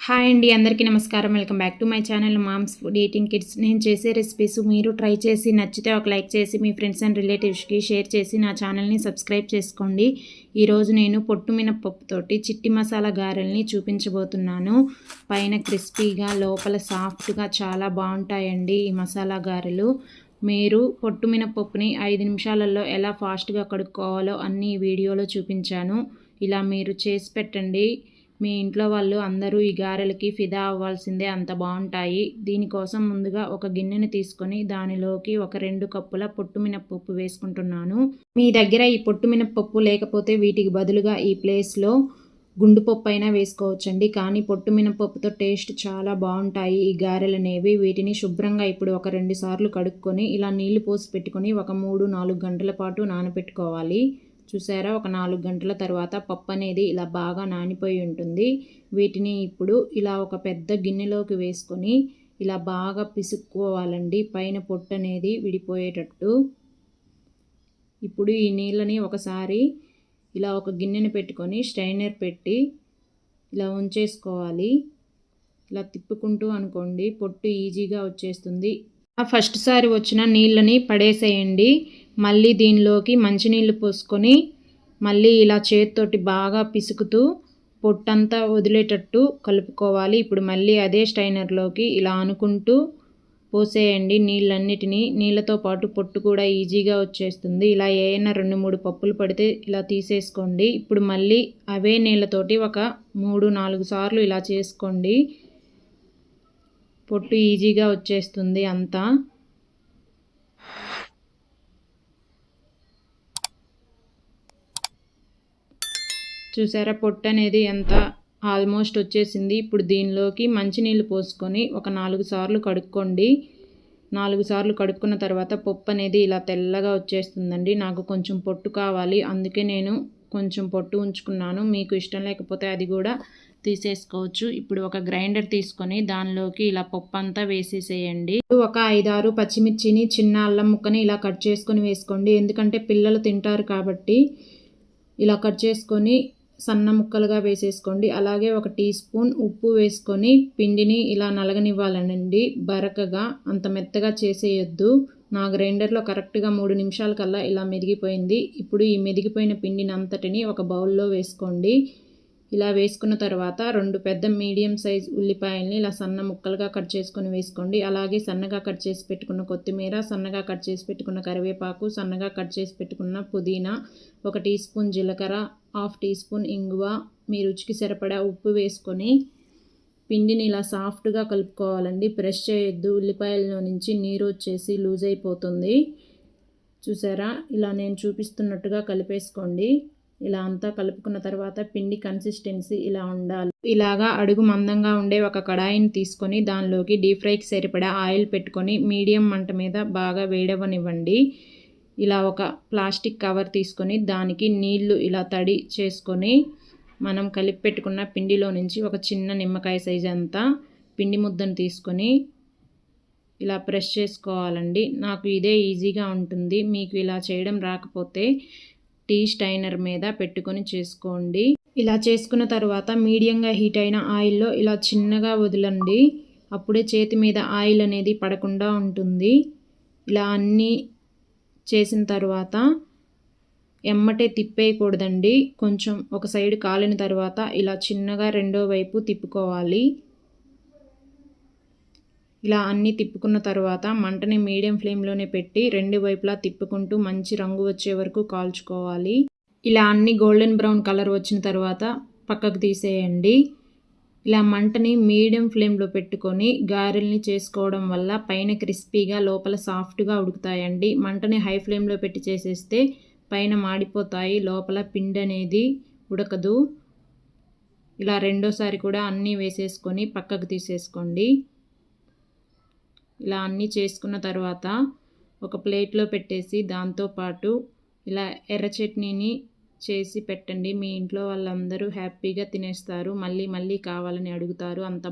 Hi అండి, అందరికీ నమస్కారం. Welcome back to my channel moms food eating kids. నేను చేసే రెసిపీస్ మీరు ట్రై చేసి నచ్చితే ఒక లైక్ చేసి మీ ఫ్రెండ్స్ అండ్ రిలేటివ్స్కి షేర్ చేసి నా ఛానల్ని సబ్స్క్రైబ్ చేసుకోండి. ఈరోజు నేను పొట్టు మినపప్పుతోటి చిట్టి మసాలా గారెల్ని చూపించబోతున్నాను. పైన క్రిస్పీగా లోపల సాఫ్ట్గా చాలా బాగుంటాయండి ఈ మసాలా గారెలు. మీరు పొట్టు మినపప్పుని 5 నిమిషాలలో ఎలా ఫాస్ట్గా కడుక్కోవాలో అన్ని ఈ వీడియోలో చూపించాను. ఇలా మీరు చేసి పెట్టండి. మీ ఇంట్లో వాళ్ళు అందరూ ఈ గారెలకి ఫిదా అవ్వాల్సిందే, అంత బాగుంటాయి. దీనికోసం ముందుగా ఒక గిన్నెని తీసుకొని దానిలోకి ఒక 2 కప్పుల పొట్టు మినపప్పు వేసుకుంటున్నాను. మీ దగ్గర ఈ పొట్టు మినపప్పు లేకపోతే వీటికి బదులుగా ఈ ప్లేస్లో గుండుపప్పు అయినా వేసుకోవచ్చండి. కానీ పొట్టు మినపప్పుతో టేస్ట్ చాలా బాగుంటాయి ఈ గారెలు అనేవి. వీటిని శుభ్రంగా ఇప్పుడు ఒక 2 సార్లు కడుక్కొని ఇలా నీళ్లు పోసి పెట్టుకొని ఒక 3-4 గంటల పాటు నానబెట్టుకోవాలి. చూసారా, ఒక 4 గంటల తర్వాత పప్పు అనేది ఇలా బాగా నానిపోయి ఉంటుంది. వీటిని ఇప్పుడు ఇలా ఒక పెద్ద గిన్నెలోకి వేసుకొని ఇలా బాగా పిసుక్కోవాలండి, పైన పొట్టు అనేది విడిపోయేటట్టు. ఇప్పుడు ఈ నీళ్ళని ఒకసారి ఇలా ఒక గిన్నెని పెట్టుకొని స్ట్రైనర్ పెట్టి ఇలా ఉంచేసుకోవాలి. ఇలా తిప్పుకుంటూ అనుకోండి, పొట్టు ఈజీగా వచ్చేస్తుంది. ఫస్ట్ సారి వచ్చిన నీళ్ళని పడేసేయండి. మళ్ళీ దీనిలోకి మంచినీళ్ళు పోసుకొని మళ్ళీ ఇలా చేతితోటి బాగా పిసుకుతూ పొట్టంతా వదిలేటట్టు కలుపుకోవాలి. ఇప్పుడు మళ్ళీ అదే స్ట్రైనర్లోకి ఇలా అనుకుంటూ పోసేయండి నీళ్ళన్నిటినీ. నీళ్ళతో పాటు పొట్టు కూడా ఈజీగా వచ్చేస్తుంది. ఇలా ఏమైనా 2-3 పప్పులు పడితే ఇలా తీసేసుకోండి. ఇప్పుడు మళ్ళీ అవే నీళ్ళతోటి ఒక 3-4 సార్లు ఇలా చేసుకోండి. పొట్టు ఈజీగా వచ్చేస్తుంది అంతా. చూసారా, పొట్టు అనేది ఎంత ఆల్మోస్ట్ వచ్చేసింది. ఇప్పుడు దీనిలోకి మంచినీళ్ళు పోసుకొని ఒక 4 సార్లు కడుక్కోండి. 4 సార్లు కడుక్కున్న తర్వాత పప్పు అనేది ఇలా తెల్లగా వచ్చేస్తుందండి. నాకు కొంచెం పొట్టు కావాలి, అందుకే నేను కొంచెం పొట్టు ఉంచుకున్నాను. మీకు ఇష్టం లేకపోతే అది కూడా తీసేసుకోవచ్చు. ఇప్పుడు ఒక గ్రైండర్ తీసుకొని దానిలోకి ఇలా పప్పు అంతా వేసేసేయండి. ఒక 5-6 పచ్చిమిర్చిని, చిన్న అల్లం ముక్కని ఇలా కట్ చేసుకొని వేసుకోండి. ఎందుకంటే పిల్లలు తింటారు కాబట్టి ఇలా కట్ చేసుకొని సన్న ముక్కలుగా వేసేసుకోండి. అలాగే 1 టీ స్పూన్ ఉప్పు వేసుకొని పిండిని ఇలా నలగనివ్వాలనండి. బరకగా అంత మెత్తగా చేసేయొద్దు. నా గ్రైండర్లో కరెక్ట్గా 3 నిమిషాల కల్లా ఇలా మెదిగిపోయింది. ఇప్పుడు ఈ మెదిగిపోయిన పిండిని అంతటిని ఒక బౌల్లో వేసుకోండి. ఇలా వేసుకున్న తర్వాత 2 పెద్ద మీడియం సైజ్ ఉల్లిపాయల్ని ఇలా సన్న ముక్కలుగా కట్ చేసుకొని వేసుకోండి. అలాగే సన్నగా కట్ చేసి పెట్టుకున్న కొత్తిమీర, సన్నగా కట్ చేసి పెట్టుకున్న కరివేపాకు, సన్నగా కట్ చేసి పెట్టుకున్న పుదీనా, 1 టీ స్పూన్ జీలకర్ర, 1/2 టీ స్పూన్ ఇంగువ, మీ రుచికి సరిపడా ఉప్పు వేసుకొని పిండిని ఇలా సాఫ్ట్గా కలుపుకోవాలండి. ప్రెస్ చేయొద్దు, ఉల్లిపాయల్లో నుంచి నీరు వచ్చేసి లూజ్ అయిపోతుంది. చూసారా, ఇలా నేను చూపిస్తున్నట్టుగా కలిపేసుకోండి. ఇలా అంతా కలుపుకున్న తర్వాత పిండి కన్సిస్టెన్సీ ఇలా ఉండాలి. ఇలాగా అడుగు మందంగా ఉండే ఒక కడాయిని తీసుకొని దానిలోకి డీప్ ఫ్రైకి సరిపడా ఆయిల్ పెట్టుకొని మీడియం మంట మీద బాగా వేడవనివ్వండి. ఇలా ఒక ప్లాస్టిక్ కవర్ తీసుకొని దానికి నీళ్లు ఇలా తడి చేసుకొని మనం కలిపి పెట్టుకున్న పిండిలో నుంచి ఒక చిన్న నిమ్మకాయ సైజ్ అంతా పిండి ముద్దను తీసుకొని ఇలా ప్రెస్ చేసుకోవాలండి. నాకు ఇదే ఈజీగా ఉంటుంది. మీకు ఇలా చేయడం రాకపోతే టీ స్ట్రైనర్ మీద పెట్టుకొని చేసుకోండి. ఇలా చేసుకున్న తర్వాత మీడియంగా హీట్ అయిన ఆయిల్లో ఇలా చిన్నగా వదలండి. అప్పుడే చేతి మీద ఆయిల్ అనేది పడకుండా ఉంటుంది. ఇలా అన్నీ చేసిన తర్వాత ఎమ్మటే తిప్పేయకూడదండి. కొంచెం ఒక సైడ్ కాలిన తర్వాత ఇలా చిన్నగా రెండో వైపు తిప్పుకోవాలి. ఇలా అన్నీ తిప్పుకున్న తర్వాత మంటని మీడియం ఫ్లేమ్లోనే పెట్టి 2 వైపులా తిప్పుకుంటూ మంచి రంగు వచ్చే వరకు కాల్చుకోవాలి. ఇలా అన్ని గోల్డెన్ బ్రౌన్ కలర్ వచ్చిన తర్వాత పక్కకు తీసేయండి. ఇలా మంటని మీడియం ఫ్లేమ్లో పెట్టుకొని గారెల్ని చేసుకోవడం వల్ల పైన క్రిస్పీగా లోపల సాఫ్ట్గా ఉడుకుతాయండి. మంటని హై ఫ్లేమ్లో పెట్టి చేసేస్తే పైన మాడిపోతాయి, లోపల పిండి అనేది ఉడకదు. ఇలా రెండోసారి కూడా అన్నీ వేసేసుకొని పక్కకు తీసేసుకోండి. ఇలా అన్నీ చేసుకున్న తర్వాత ఒక ప్లేట్లో పెట్టేసి దాంతోపాటు ఇలా ఎర్ర చట్నీని చేసి పెట్టండి. మీ ఇంట్లో వాళ్ళందరూ హ్యాపీగా తినేస్తారు, మళ్ళీ మళ్ళీ కావాలని అడుగుతారు. అంత